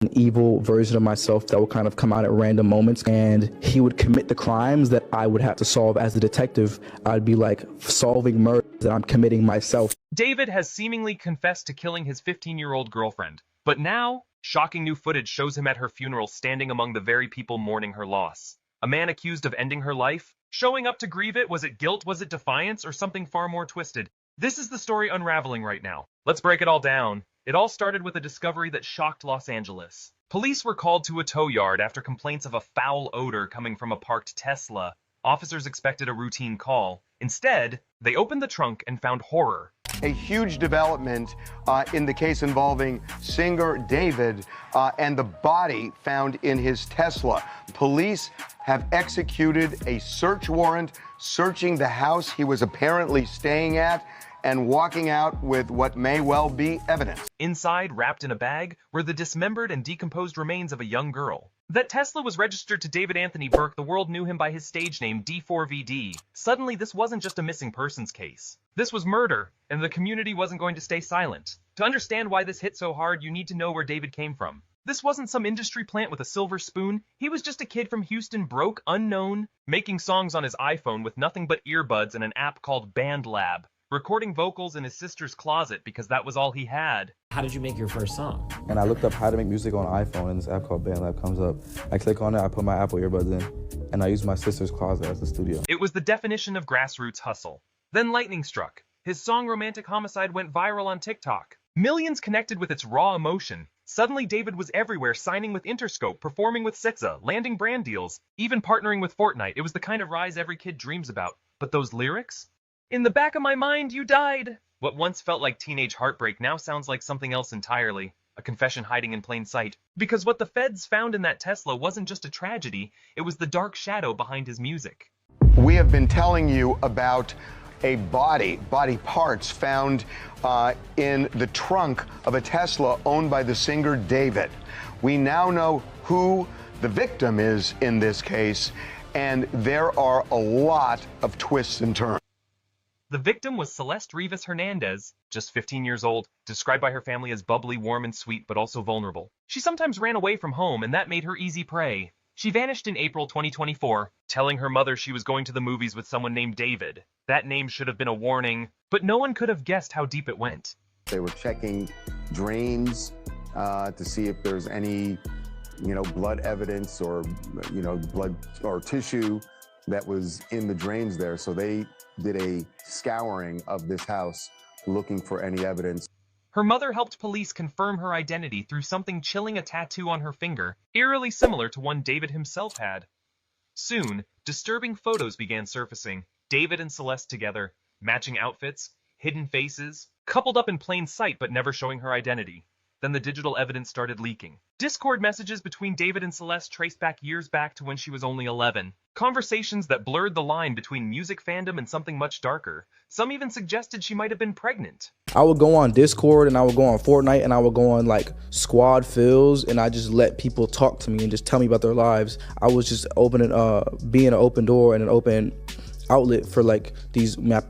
an evil version of myself that would kind of come out at random moments, and he would commit the crimes that I would have to solve as a detective. I'd be like solving murders that I'm committing myself. David has seemingly confessed to killing his 15-year-old girlfriend, but now, shocking new footage shows him at her funeral standing among the very people mourning her loss. A man accused of ending her life? Showing up to grieve it? Was it guilt? Was it defiance? Or something far more twisted? This is the story unraveling right now. Let's break it all down. It all started with a discovery that shocked Los Angeles. Police were called to a tow yard after complaints of a foul odor coming from a parked Tesla. Officers expected a routine call. Instead, they opened the trunk and found horror. A huge development in the case involving singer David and the body found in his Tesla. Police have executed a search warrant searching the house he was apparently staying at and walking out with what may well be evidence. Inside, wrapped in a bag, were the dismembered and decomposed remains of a young girl. That Tesla was registered to David Anthony Burke. The world knew him by his stage name, D4vd. Suddenly, this wasn't just a missing persons case. This was murder, and the community wasn't going to stay silent. To understand why this hit so hard, you need to know where David came from. This wasn't some industry plant with a silver spoon. He was just a kid from Houston, broke, unknown, making songs on his iPhone with nothing but earbuds and an app called BandLab, recording vocals in his sister's closet because that was all he had. How did you make your first song? And I looked up how to make music on iPhone, and this app called BandLab comes up. I click on it, I put my Apple earbuds in, and I use my sister's closet as the studio. It was the definition of grassroots hustle. Then lightning struck. His song Romantic Homicide went viral on TikTok. Millions connected with its raw emotion. Suddenly, David was everywhere, signing with Interscope, performing with SZA, landing brand deals, even partnering with Fortnite. It was the kind of rise every kid dreams about. But those lyrics? In the back of my mind, you died. What once felt like teenage heartbreak now sounds like something else entirely. A confession hiding in plain sight. Because what the feds found in that Tesla wasn't just a tragedy, it was the dark shadow behind his music. We have been telling you about a body parts found in the trunk of a Tesla owned by the singer David. We now know who the victim is in this case, and there are a lot of twists and turns. The victim was Celeste Rivas Hernandez, just 15 years old, described by her family as bubbly, warm, and sweet, but also vulnerable. She sometimes ran away from home, and that made her easy prey. She vanished in April 2024, telling her mother she was going to the movies with someone named David. That name should have been a warning, but no one could have guessed how deep it went. They were checking drains to see if there's any, blood evidence or, blood or tissue that was in the drains there. So they did a scouring of this house looking for any evidence. Her mother helped police confirm her identity through something chilling, a tattoo on her finger, eerily similar to one David himself had. Soon, disturbing photos began surfacing. David and Celeste together, matching outfits, hidden faces, coupled up in plain sight but never showing her identity. Then the digital evidence started leaking. Discord messages between David and Celeste traced back years back to when she was only 11. Conversations that blurred the line between music fandom and something much darker. Some even suggested she might have been pregnant. I would go on Discord and I would go on Fortnite and I would go on like squad fills, and I just let people talk to me and just tell me about their lives. I was just being an open door and an open outlet for like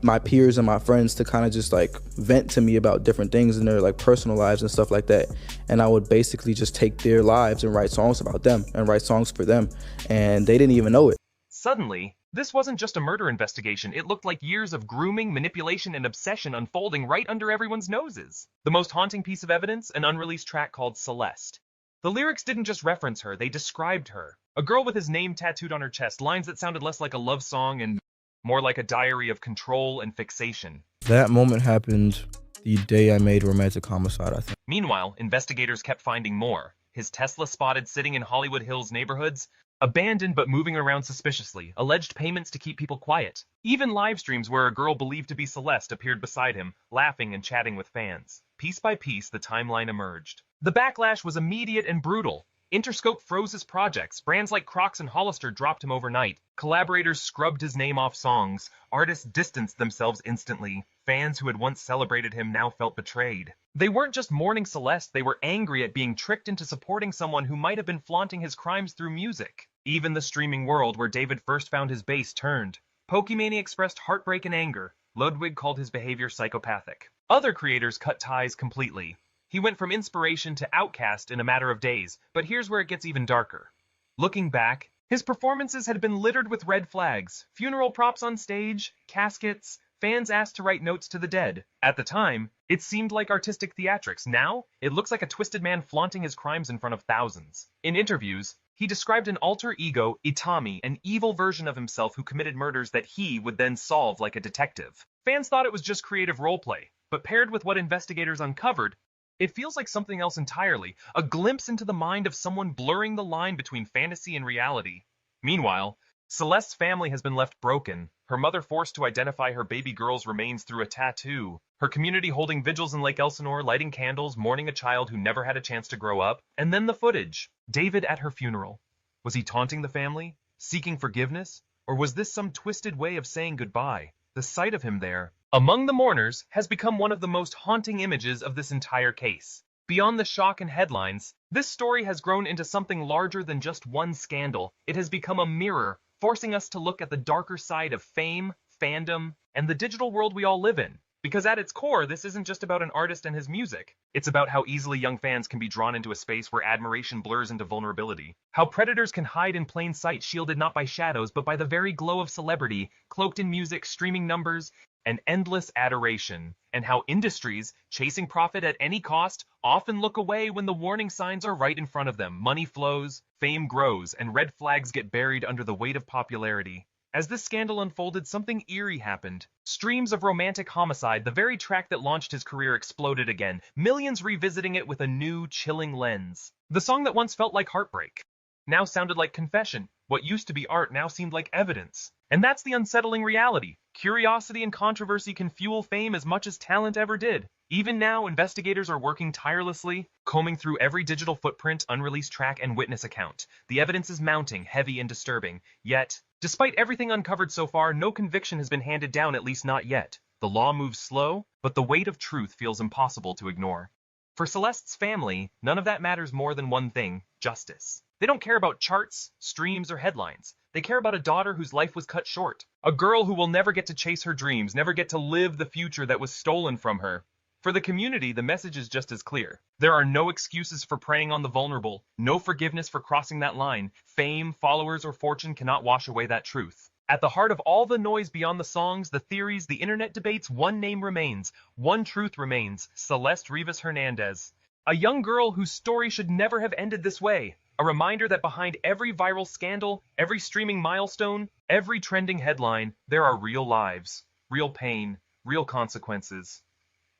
my peers and my friends to kind of just like vent to me about different things in their like personal lives and stuff like that. And I would basically just take their lives and write songs about them and write songs for them, and they didn't even know it. Suddenly, this wasn't just a murder investigation. It looked like years of grooming, manipulation, and obsession unfolding right under everyone's noses. The most haunting piece of evidence, an unreleased track called Celeste. The lyrics didn't just reference her, they described her. A girl with his name tattooed on her chest, lines that sounded less like a love song and more like a diary of control and fixation. That moment happened the day I made Romantic Homicide, I think. Meanwhile, investigators kept finding more. His Tesla spotted sitting in Hollywood Hills neighborhoods, abandoned but moving around suspiciously, alleged payments to keep people quiet. Even live streams where a girl believed to be Celeste appeared beside him, laughing and chatting with fans. Piece by piece, the timeline emerged. The backlash was immediate and brutal. Interscope froze his projects. Brands like Crocs and Hollister dropped him overnight. Collaborators scrubbed his name off songs. Artists distanced themselves instantly. Fans who had once celebrated him now felt betrayed. They weren't just mourning Celeste, they were angry at being tricked into supporting someone who might have been flaunting his crimes through music. Even the streaming world where David first found his base turned. Pokimane expressed heartbreak and anger. Ludwig called his behavior psychopathic. Other creators cut ties completely. He went from inspiration to outcast in a matter of days, but here's where it gets even darker. Looking back, his performances had been littered with red flags, funeral props on stage, caskets, fans asked to write notes to the dead. At the time, it seemed like artistic theatrics. Now, it looks like a twisted man flaunting his crimes in front of thousands. In interviews, he described an alter ego, Itami, an evil version of himself who committed murders that he would then solve like a detective. Fans thought it was just creative roleplay, but paired with what investigators uncovered, it feels like something else entirely, a glimpse into the mind of someone blurring the line between fantasy and reality. Meanwhile, Celeste's family has been left broken, her mother forced to identify her baby girl's remains through a tattoo, her community holding vigils in Lake Elsinore, lighting candles, mourning a child who never had a chance to grow up, and then the footage. David at her funeral. Was he taunting the family, seeking forgiveness, or was this some twisted way of saying goodbye? The sight of him there, among the mourners, has become one of the most haunting images of this entire case. Beyond the shock and headlines, this story has grown into something larger than just one scandal. It has become a mirror, forcing us to look at the darker side of fame, fandom, and the digital world we all live in. Because at its core, this isn't just about an artist and his music. It's about how easily young fans can be drawn into a space where admiration blurs into vulnerability. How predators can hide in plain sight, shielded not by shadows, but by the very glow of celebrity, cloaked in music, streaming numbers, and endless adoration. And how industries, chasing profit at any cost, often look away when the warning signs are right in front of them. Money flows, fame grows, and red flags get buried under the weight of popularity. As this scandal unfolded, something eerie happened. Streams of Romantic Homicide, the very track that launched his career, exploded again, millions revisiting it with a new, chilling lens. The song that once felt like heartbreak now sounded like confession. What used to be art now seemed like evidence. And that's the unsettling reality. Curiosity and controversy can fuel fame as much as talent ever did. Even now, investigators are working tirelessly, combing through every digital footprint, unreleased track, and witness account. The evidence is mounting, heavy and disturbing. Yet, despite everything uncovered so far, no conviction has been handed down, at least not yet. The law moves slow, but the weight of truth feels impossible to ignore. For Celeste's family, none of that matters more than one thing: justice. They don't care about charts, streams, or headlines. They care about a daughter whose life was cut short. A girl who will never get to chase her dreams, never get to live the future that was stolen from her. For the community, the message is just as clear. There are no excuses for preying on the vulnerable, no forgiveness for crossing that line. Fame, followers, or fortune cannot wash away that truth. At the heart of all the noise beyond the songs, the theories, the internet debates, one name remains, one truth remains: Celeste Rivas Hernandez. A young girl whose story should never have ended this way. A reminder that behind every viral scandal, every streaming milestone, every trending headline, there are real lives, real pain, real consequences.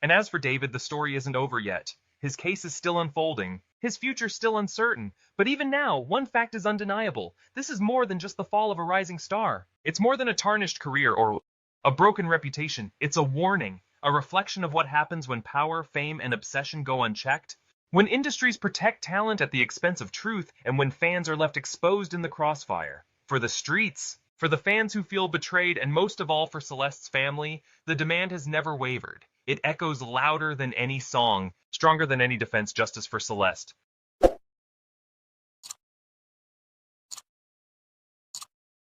And as for David, the story isn't over yet. His case is still unfolding, his future still uncertain. But even now, one fact is undeniable. This is more than just the fall of a rising star. It's more than a tarnished career or a broken reputation. It's a warning, a reflection of what happens when power, fame, and obsession go unchecked. When industries protect talent at the expense of truth, and when fans are left exposed in the crossfire. For the streets, for the fans who feel betrayed, and most of all for Celeste's family, the demand has never wavered. It echoes louder than any song, stronger than any defense: justice for Celeste.